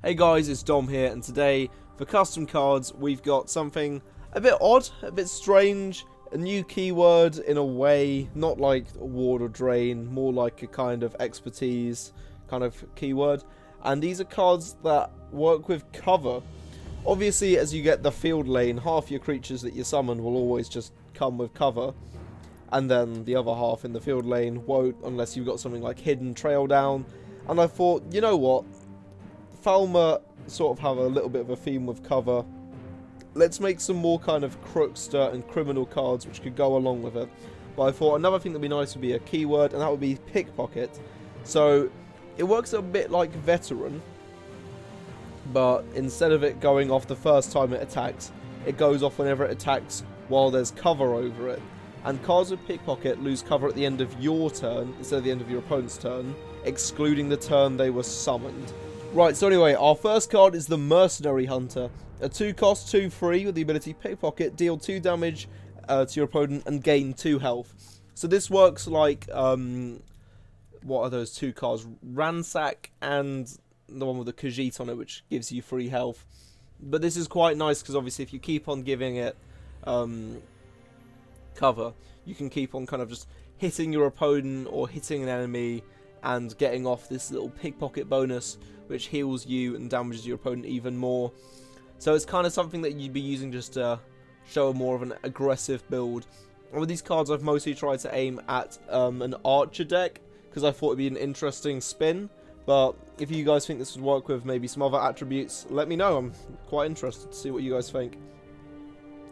Hey guys, it's Dom here, and today, for custom cards, we've got something a bit odd, a bit strange, a new keyword in a way, not like ward or drain, more like a kind of expertise kind of keyword. And these are cards that work with cover. Obviously, as you get the field lane, half your creatures that you summon will always just come with cover. And then the other half in the field lane won't, unless you've got something like Hidden Trail down. And I thought, you know what? Falmer sort of have a little bit of a theme with cover. Let's make some more kind of crookster and criminal cards which could go along with it. But I thought another thing that would be nice would be a keyword, and that would be Pickpocket. So it works a bit like Veteran, but instead of it going off the first time it attacks, it goes off whenever it attacks while there's cover over it. And cards with Pickpocket lose cover at the end of your turn instead of the end of your opponent's turn, excluding the turn they were summoned. Right, so anyway, our first card is the Mercenary Hunter. A 2-cost, 2-free with the ability Pickpocket, deal 2 damage to your opponent and gain 2 health. So this works like, what are those 2 cards? Ransack and the one with the Khajiit on it, which gives you 3 health. But this is quite nice because obviously if you keep on giving it cover, you can keep on kind of just hitting your opponent or hitting an enemy and getting off this little Pickpocket bonus, which heals you and damages your opponent even more. So it's kind of something that you'd be using just to show more of an aggressive build. And with these cards, I've mostly tried to aim at an archer deck, because I thought it'd be an interesting spin. But if you guys think this would work with maybe some other attributes, let me know. I'm quite interested to see what you guys think.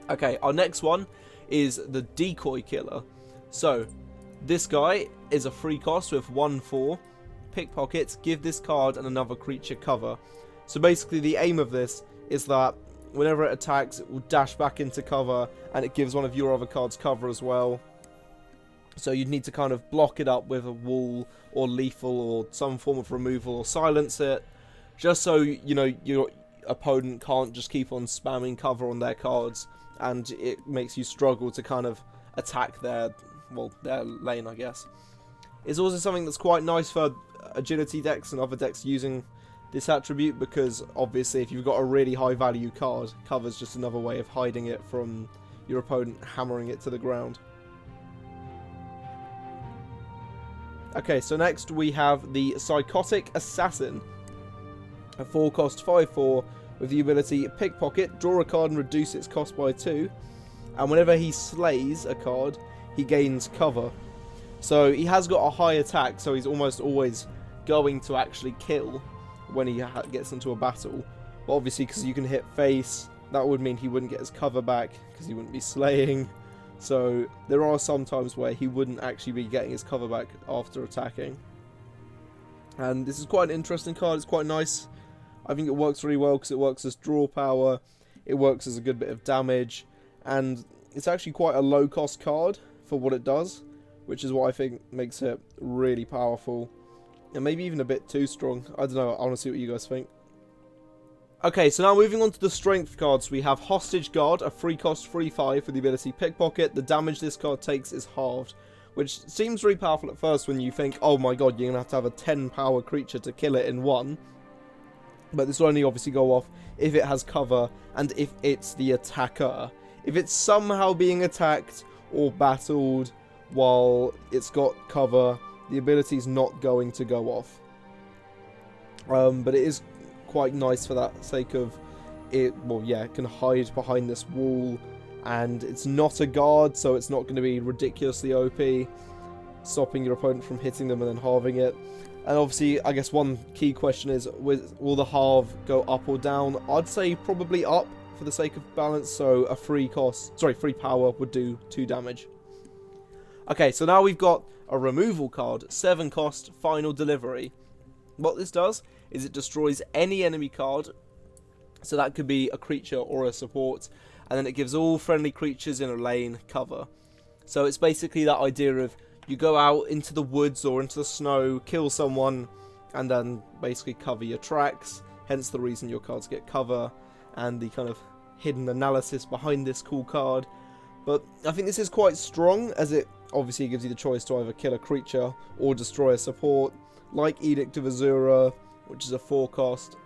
Okay, our next one is the Decoy Killer. So this guy is a free cost with 1/4. Pickpocket, give this card and another creature cover. So basically the aim of this is that whenever it attacks, it will dash back into cover, and it gives one of your other cards cover as well. So you'd need to kind of block it up with a wall or lethal or some form of removal or silence it, just so you know your opponent can't just keep on spamming cover on their cards, and it makes you struggle to kind of attack their lane, I guess. It's also something that's quite nice for agility decks and other decks using this attribute, because obviously if you've got a really high value card, cover's just another way of hiding it from your opponent hammering it to the ground. Okay, so next we have the Psychotic Assassin. A 4-cost 5/4 with the ability Pickpocket, draw a card and reduce its cost by 2. And whenever he slays a card, he gains cover. So he has got a high attack, so he's almost always going to actually kill when he gets into a battle. But obviously, because you can hit face, that would mean he wouldn't get his cover back, because he wouldn't be slaying. So there are some times where he wouldn't actually be getting his cover back after attacking. And this is quite an interesting card. It's quite nice. I think it works really well because it works as draw power, it works as a good bit of damage, and it's actually quite a low cost card for what it does, which is what I think makes it really powerful, and maybe even a bit too strong. I don't know, I want to see what you guys think. Okay, so now moving on to the strength cards, we have Hostage Guard, a 3-cost 3/5 with the ability Pickpocket. The damage this card takes is halved, which seems really powerful at first when you think, oh my god, you're going to have a 10 power creature to kill it in one. But this will only obviously go off if it has cover and if it's the attacker. If it's somehow being attacked or battled while it's got cover, the ability's not going to go off. But it is quite nice for that sake of it. Well, yeah, it can hide behind this wall, and it's not a guard, so it's not going to be ridiculously OP, stopping your opponent from hitting them and then halving it. And obviously, I guess one key question is, will the halve go up or down? I'd say probably up for the sake of balance, so a free power would do 2 damage. Okay, so now we've got a removal card, 7-cost, Final Delivery. What this does is it destroys any enemy card, so that could be a creature or a support, and then it gives all friendly creatures in a lane cover. So it's basically that idea of you go out into the woods or into the snow, kill someone, and then basically cover your tracks, hence the reason your cards get cover, and the kind of hidden analysis behind this cool card. But I think this is quite strong, as it obviously gives you the choice to either kill a creature or destroy a support, like Edict of Azura, which is a 4-cost.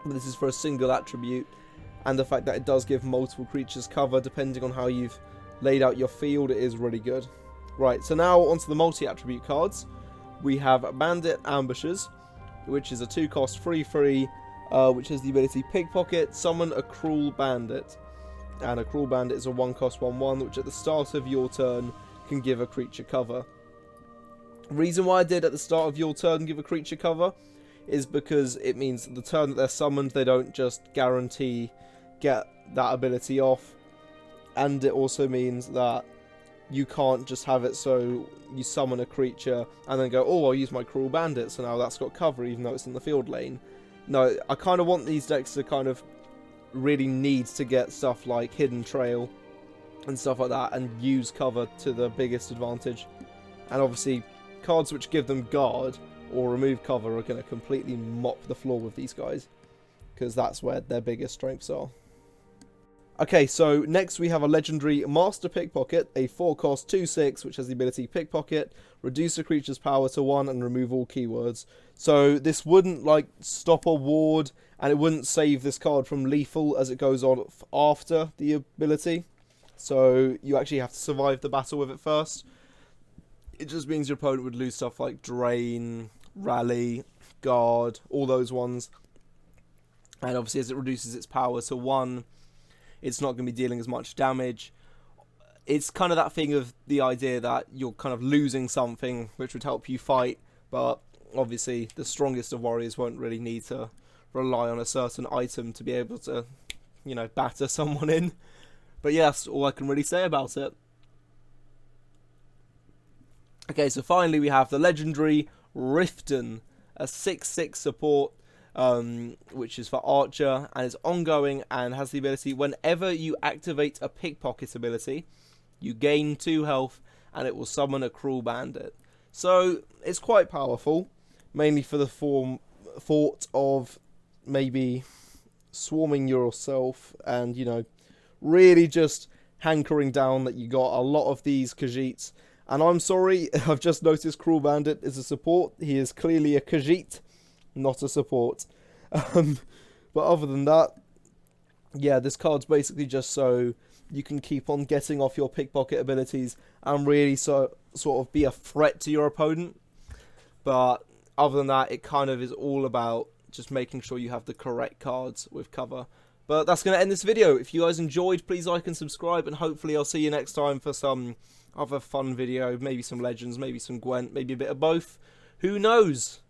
but this is for a single attribute, and the fact that it does give multiple creatures cover depending on how you've laid out your field, it is really good. Right, so now onto the multi-attribute cards. We have Bandit Ambushes, which is a 2-cost 3/3, which has the ability Pickpocket, summon a Cruel Bandit. And a Cruel Bandit is a 1-cost 1/1, which at the start of your turn can give a creature cover. The reason why I did at the start of your turn give a creature cover is because it means the turn that they're summoned, they don't just guarantee get that ability off, and it also means that you can't just have it so you summon a creature and then go, oh, I'll use my Cruel Bandit, so now that's got cover even though it's in the field lane. No, I kind of want these decks to kind of really need to get stuff like Hidden Trail and stuff like that and use cover to the biggest advantage. And obviously cards which give them guard or remove cover are going to completely mop the floor with these guys, because that's where their biggest strengths are. Okay, so next we have a legendary Master Pickpocket, a 4-cost 2/6, which has the ability Pickpocket, reduce a creature's power to 1 and remove all keywords. So this wouldn't like stop a ward, and it wouldn't save this card from lethal as it goes on after the ability. So you actually have to survive the battle with it first. It just means your opponent would lose stuff like Drain, Rally, Guard, all those ones. And obviously as it reduces its power to 1, it's not going to be dealing as much damage. It's kind of that thing of the idea that you're kind of losing something which would help you fight, but obviously the strongest of warriors won't really need to rely on a certain item to be able to, you know, batter someone in. But yeah, that's all I can really say about it. Okay, so finally we have the legendary Rifton, a 6/6 support, which is for Archer, and is ongoing and has the ability whenever you activate a Pickpocket ability, you gain 2 health and it will summon a Cruel Bandit. So it's quite powerful, mainly for the thought of maybe swarming yourself and, you know, really just hankering down that you got a lot of these Khajiits. And I'm sorry, I've just noticed Cruel Bandit is a support. He is clearly a Khajiit, not a support. But other than that, yeah, this card's basically just so you can keep on getting off your Pickpocket abilities and really sort of be a threat to your opponent. But other than that, it kind of is all about just making sure you have the correct cards with cover. But that's going to end this video. If you guys enjoyed, please like and subscribe, and hopefully I'll see you next time for some other fun video, maybe some Legends, maybe some Gwent, maybe a bit of both. Who knows?